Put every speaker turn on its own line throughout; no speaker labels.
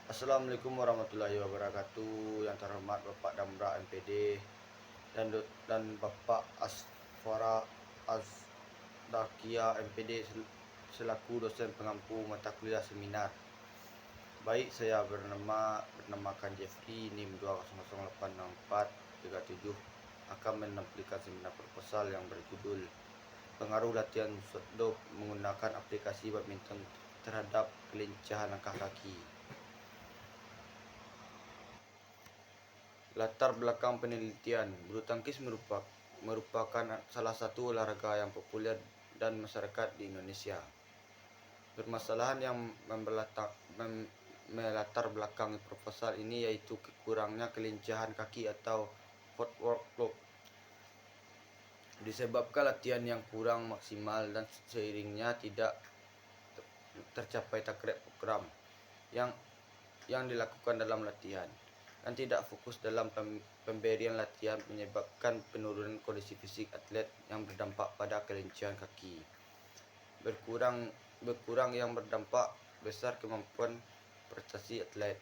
Assalamualaikum warahmatullahi wabarakatuh. Yang terhormat Bapak Damra MPD dan Bapak Asfara Azdakia MPD selaku dosen pengampu mata kuliah seminar. Baik, saya bernamakan Jeffrey NIM 2008647 akan menampilkan seminar proposal yang berjudul Pengaruh latihan shotdo menggunakan aplikasi badminton terhadap kelincahan langkah kaki. Latar belakang penelitian, bulu tangkis merupakan salah satu olahraga yang populer dan masyarakat di Indonesia. Permasalahan yang melatar belakangi proposal ini yaitu kurangnya kelincahan kaki atau footwork flow. Disebabkan latihan yang kurang maksimal dan seiringnya tidak tercapai target program yang dilakukan dalam latihan dan tidak fokus dalam pemberian latihan menyebabkan penurunan kondisi fisik atlet yang berdampak pada kelincahan kaki. Berkurang yang berdampak besar kemampuan prestasi atlet.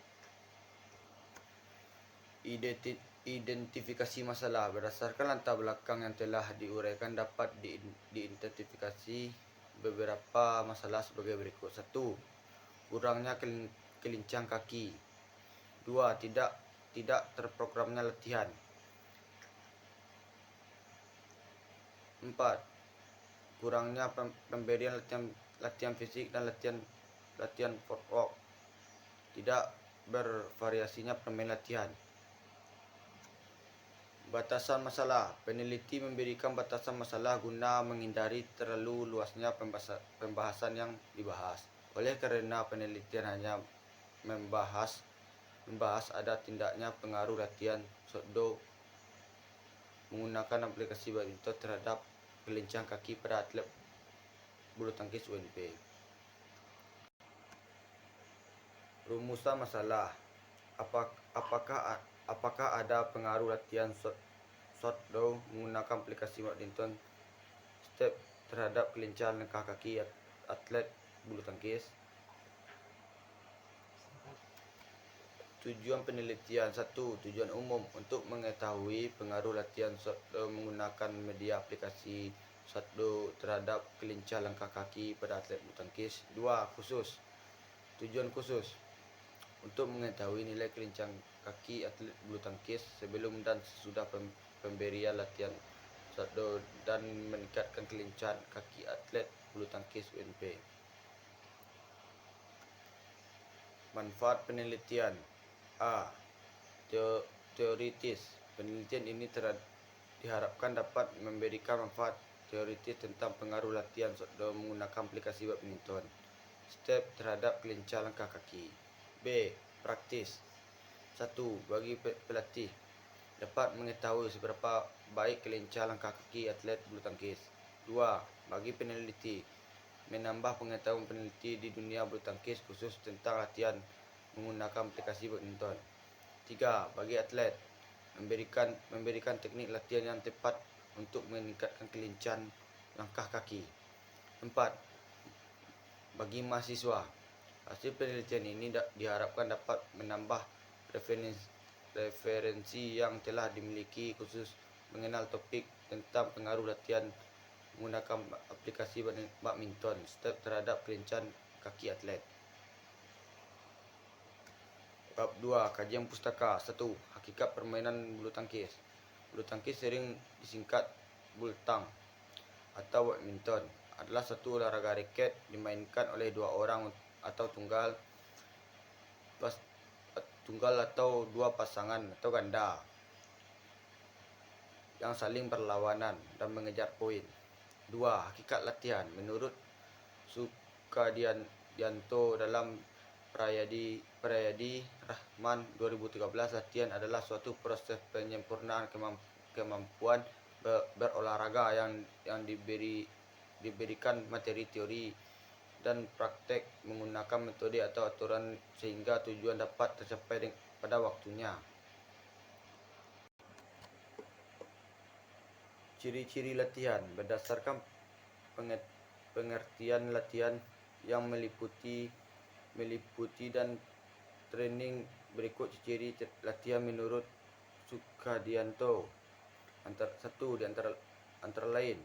Identifikasi masalah berdasarkan latar belakang yang telah diuraikan dapat diidentifikasi beberapa masalah sebagai berikut. 1. Kurangnya kelincang kaki. 2. Tidak terprogramnya latihan. 4. Kurangnya pemberian latihan fisik dan latihan footwork. Tidak bervariasinya permainan latihan. Batasan masalah. Peneliti memberikan batasan masalah guna menghindari terlalu luasnya pembahasan yang dibahas. Oleh kerana penelitian hanya membahas ada tidaknya pengaruh latihan shotdo menggunakan aplikasi badminton terhadap kelincahan kaki pada atlet bulu tangkis UNP. Rumusan masalah. Apakah ada pengaruh latihan shotdo menggunakan aplikasi badminton step terhadap kelincahan langkah kaki atlet bulu tangkis? Tujuan penelitian. 1. Tujuan umum untuk mengetahui pengaruh latihan shotdo menggunakan media aplikasi shotdo terhadap kelincahan langkah kaki pada atlet bulu tangkis. 2. Khusus. Tujuan khusus untuk mengetahui nilai kelincahan kaki atlet bulu tangkis sebelum dan sesudah pemberian latihan shotdo dan meningkatkan kelincahan kaki atlet bulu tangkis UNP. Manfaat penelitian. A. Teoritis. Penelitian ini diharapkan dapat memberikan manfaat teoritis tentang pengaruh latihan shotdo menggunakan aplikasi badminton step terhadap kelincahan langkah kaki. B. Praktis. 1. Bagi pelatih dapat mengetahui seberapa baik kelincahan langkah kaki atlet bulu tangkis. 2. Bagi peneliti menambah pengetahuan peneliti di dunia bulu tangkis khusus tentang latihan menggunakan aplikasi badminton. 3. Bagi atlet memberikan teknik latihan yang tepat untuk meningkatkan kelincahan langkah kaki. 4. Bagi mahasiswa, hasil penelitian ini diharapkan dapat menambah referensi yang telah dimiliki khusus mengenal topik tentang pengaruh latihan menggunakan aplikasi badminton step terhadap kelincahan kaki atlet. Bab 2. Kajian pustaka. 1. Hakikat permainan bulu tangkis. Bulu tangkis sering disingkat bultang atau badminton adalah satu olahraga raket dimainkan oleh dua orang atau tunggal atau dua pasangan atau ganda yang saling berlawanan dan mengejar poin. 2. Hakikat latihan. Menurut Sukadianto dalam Prayadi Rahman 2013, latihan adalah suatu proses penyempurnaan kemampuan berolahraga yang diberikan materi teori dan praktek menggunakan metode atau aturan sehingga tujuan dapat tercapai pada waktunya. Ciri-ciri latihan. Berdasarkan pengertian latihan yang meliputi dan training berikut ciri latihan menurut Sukadianto. Satu di antara lain,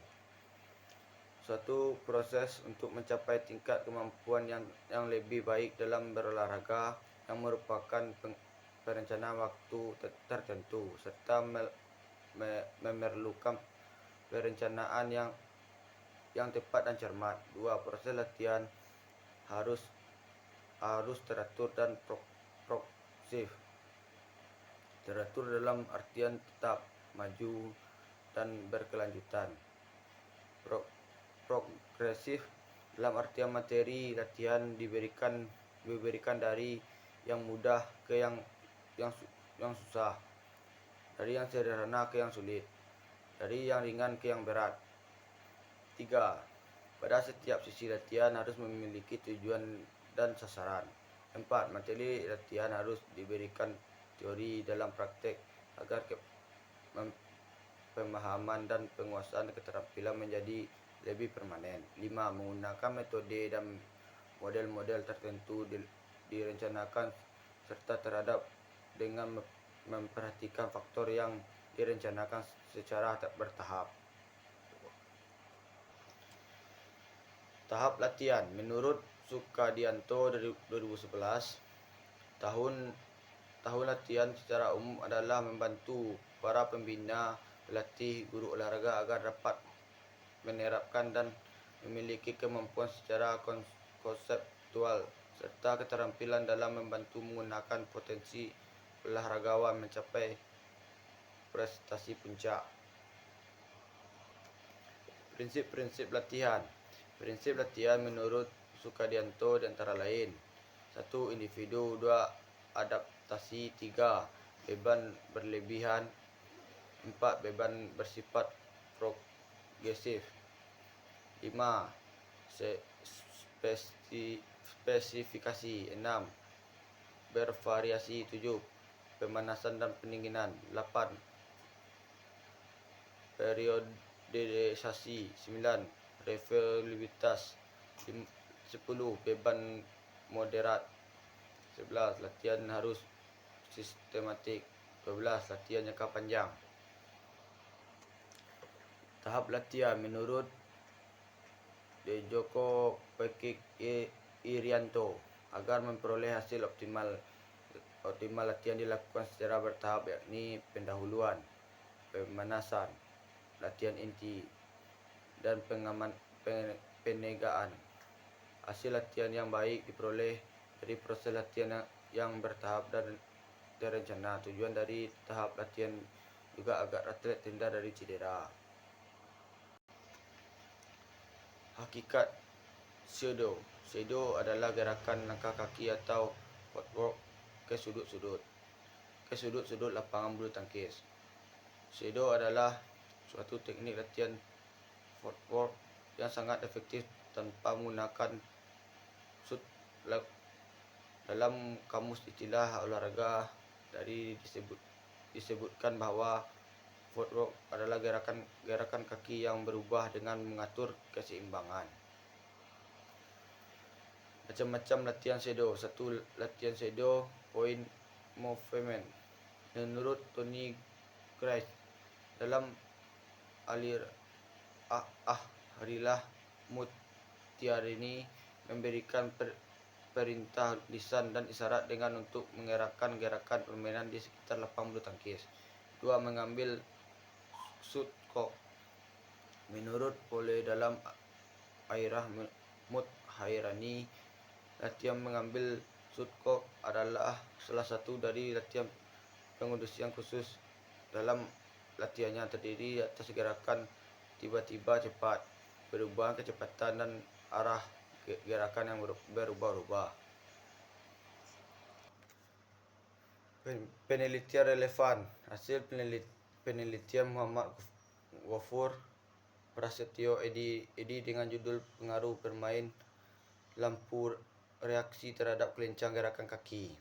suatu proses untuk mencapai tingkat kemampuan yang lebih baik dalam berolahraga yang merupakan perencanaan waktu tertentu serta memerlukan perencanaan yang tepat dan cermat. Dua, proses latihan harus teratur dan progresif. Teratur dalam artian tetap, maju, dan berkelanjutan. Progresif dalam artian materi latihan diberikan dari yang mudah ke yang susah, dari yang sederhana ke yang sulit, dari yang ringan ke yang berat. 3. Pada setiap sisi latihan harus memiliki tujuan dan sasaran. 4. Materi latihan harus diberikan teori dalam praktek agar pemahaman dan penguasaan keterampilan menjadi lebih permanen. 5. Menggunakan metode dan model-model tertentu direncanakan serta terhadap dengan memperhatikan faktor yang direncanakan secara bertahap. Tahap latihan menurut Sukadianto dari 2011, tahun latihan secara umum adalah membantu para pembina, pelatih, guru olahraga agar dapat menerapkan dan memiliki kemampuan secara konseptual serta keterampilan dalam membantu menggunakan potensi olahragawan mencapai prestasi puncak. Prinsip-prinsip latihan. Prinsip latihan menurut Sukadianto di antara lain: 1. Individu. 2. Adaptasi. 3. Beban berlebihan. 4. Beban bersifat progresif. 5. Spesifikasi. 6. Bervariasi. 7. Pemanasan dan pendinginan. 8. Periodisasi. 9. Reliabilitas. 10. Beban moderat. 11. Latihan harus sistematik. 12. Latihan jangka panjang. Tahap latihan menurut Djoko Pekik Irianto. Agar memperoleh hasil optimal latihan dilakukan secara bertahap, yakni pendahuluan, pemanasan, latihan inti, dan penegaan. Hasil latihan yang baik diperoleh dari proses latihan yang bertahap dan terencana. Tujuan dari tahap latihan juga agar atlet terhindar dari cedera. Hakikat pseudo. Pseudo adalah gerakan langkah kaki atau footwork ke sudut-sudut lapangan bulu tangkis. Pseudo adalah suatu teknik latihan footwork yang sangat efektif tanpa menggunakan shoot. Dalam kamus istilah olahraga disebutkan bahwa footwork adalah gerakan kaki yang berubah dengan mengatur keseimbangan. Macam-macam latihan pseudo. 1. Latihan pseudo point movement. Menurut Tony Grice dalam Harilah Mutiarini memberikan perintah lisan dan isyarat dengan untuk mengerakkan gerakan permainan di sekitar lapangan bulu tangkis. 2. Mengambil shoot cock. Menurut Pole dalam Airah Muthairani, latihan mengambil shoot cock adalah salah satu dari latihan pengondisian khusus. Dalam latihannya terdiri atas gerakan tiba-tiba cepat, perubahan kecepatan, dan arah gerakan yang berubah-ubah. Penelitian relevan. Hasil penelitian Muhammad Ghafur Prasetyo Edi dengan judul Pengaruh Bermain Lampu Reaksi Terhadap Kelencang Gerakan Kaki.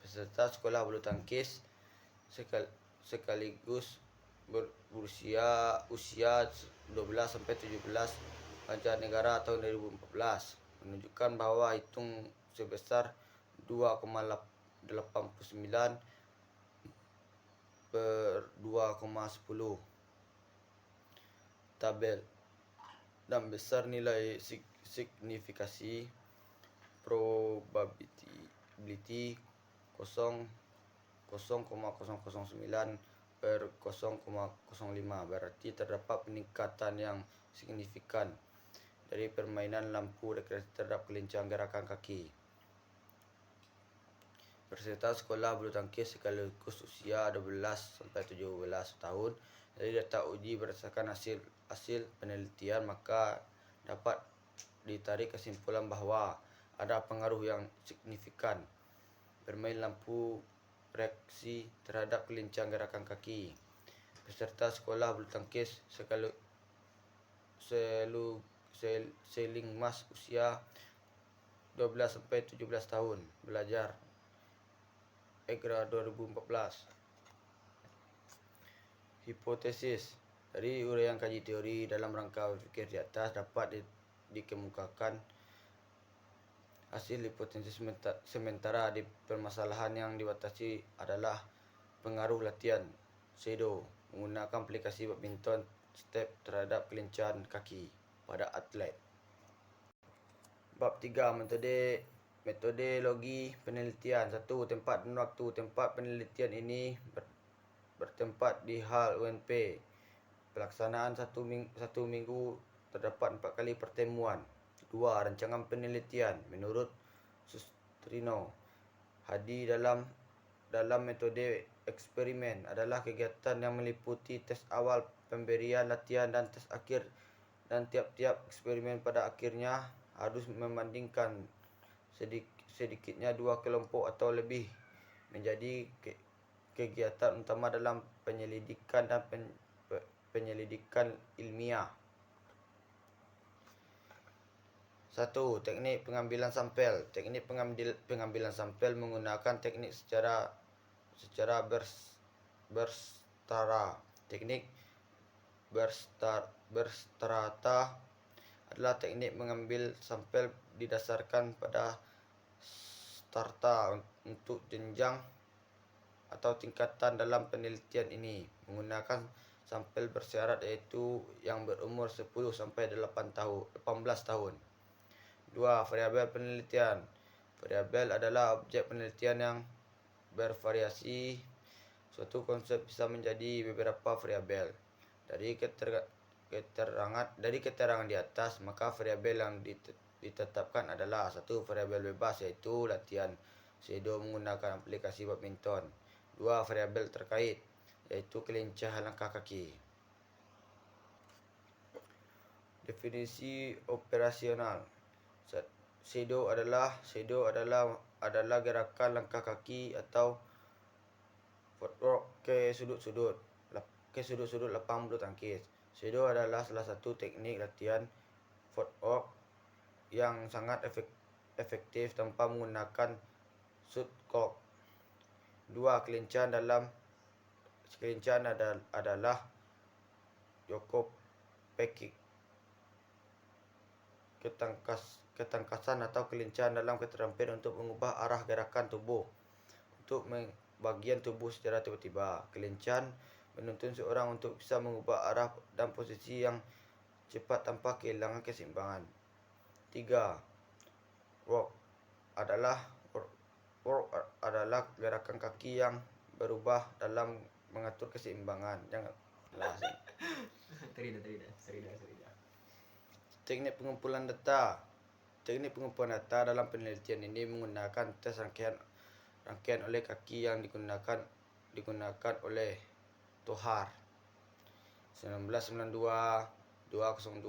Peserta sekolah bulu tangkis sekaligus berusia 12 sampai 17 Banjarnegara tahun 2014 menunjukkan bahwa hitung sebesar 2,8 89 per 2,10. Tabel dan besar nilai signifikasi probability 0,0009 per 0,05, berarti terdapat peningkatan yang signifikan dari permainan lampu rekreasi terhadap kelincahan gerakan kaki. Peserta sekolah bulu tangkis sekaligus usia 12 sampai 17 tahun. Dari data uji berdasarkan hasil penelitian, maka dapat ditarik kesimpulan bahwa ada pengaruh yang signifikan bermain lampu reaksi terhadap kelincahan gerakan kaki. Peserta sekolah bulu tangkis seling mas usia 12 sampai 17 tahun belajar EGRA 2014. Hipotesis. Dari uraian kaji teori dalam rangka berpikir di atas dapat dikemukakan hasil hipotesis sementara di permasalahan yang dibatasi adalah pengaruh latihan shadow menggunakan aplikasi badminton step terhadap kelincahan kaki pada atlet. Bab 3. Metodologi penelitian. 1. Tempat dan waktu. Tempat penelitian ini bertempat di Hall UNP. Pelaksanaan 1 minggu, terdapat 4 kali pertemuan. 2. Rancangan penelitian. Menurut Sustrino Hadi, dalam metode eksperimen adalah kegiatan yang meliputi tes awal, pemberian latihan, dan tes akhir, dan tiap-tiap eksperimen pada akhirnya harus membandingkan sedikitnya 2 kelompok atau lebih menjadi kegiatan utama dalam penyelidikan dan penyelidikan ilmiah. 1. Teknik pengambilan sampel. Teknik pengambilan sampel menggunakan teknik secara berstrata. Teknik berstrata adalah teknik mengambil sampel didasarkan pada strata untuk jenjang atau tingkatan dalam penelitian ini. Menggunakan sampel bersyarat, yaitu yang berumur 10 sampai 18 tahun. 2. Variabel penelitian. Variabel adalah objek penelitian yang bervariasi. Suatu konsep bisa menjadi beberapa variabel. Dari keterangan di atas, maka variabel yang ditetapkan adalah: 1. Variabel bebas, yaitu latihan shadow menggunakan aplikasi badminton. 2. Variabel terkait, yaitu kelincahan langkah kaki. Definisi operasional. Shadow adalah gerakan langkah kaki atau footwork ke sudut-sudut lapangan bulu tangkis. Shadow adalah salah satu teknik latihan footwork yang sangat efektif tanpa menggunakan shuttlecock. 2. Kelincahan adalah yoke packing, ketangkasan atau kelincahan dalam keterampilan untuk mengubah arah gerakan tubuh untuk bagian tubuh secara tiba-tiba. Kelincahan menuntun seorang untuk bisa mengubah arah dan posisi yang cepat tanpa kehilangan keseimbangan. 3. Walk adalah gerakan kaki yang berubah dalam mengatur keseimbangan. Teknik pengumpulan data. Teknik pengumpulan data dalam penelitian ini menggunakan tes rangkaian oleh kaki yang digunakan oleh Tohar 1992, 202,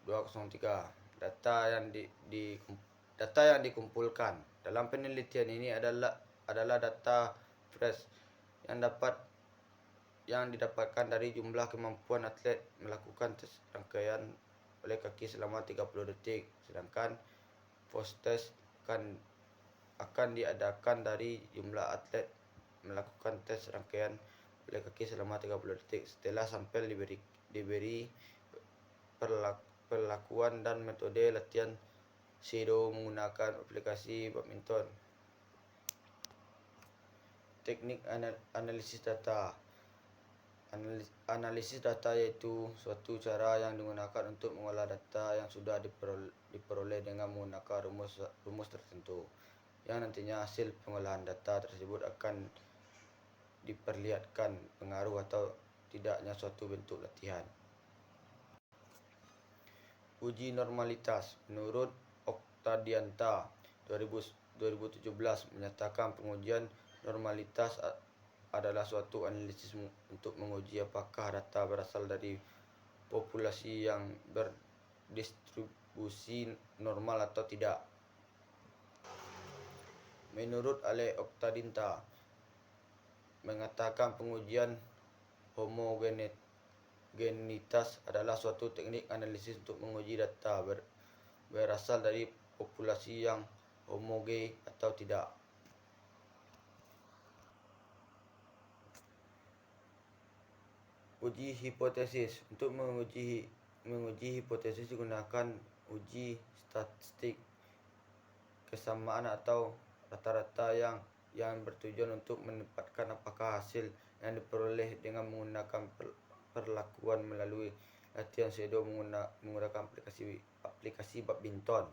203. Data yang dikumpulkan dalam penelitian ini adalah data fresh yang didapatkan dari jumlah kemampuan atlet melakukan tes rangkaian oleh kaki selama 30 detik, sedangkan post test akan diadakan dari jumlah atlet melakukan tes rangkaian oleh kaki selama 30 detik setelah sampel diberi perlakuan dan metode latihan shadow menggunakan aplikasi badminton. Teknik analisis data. Analisis data yaitu suatu cara yang digunakan untuk mengolah data yang sudah diperoleh dengan menggunakan rumus tertentu, yang nantinya hasil pengolahan data tersebut akan diperlihatkan pengaruh atau tidaknya suatu bentuk latihan. Uji normalitas. Menurut Oktadianta 2017 menyatakan pengujian normalitas adalah suatu analisis untuk menguji apakah data berasal dari populasi yang berdistribusi normal atau tidak. Menurut Ale Oktadianta mengatakan pengujian homogenitas adalah suatu teknik analisis untuk menguji data berasal dari populasi yang homogen atau tidak. Uji hipotesis. Untuk menguji hipotesis digunakan uji statistik kesamaan atau rata-rata yang bertujuan untuk menempatkan apakah hasil yang diperoleh dengan menggunakan perlakuan melalui latihan pseudo menggunakan aplikasi badminton.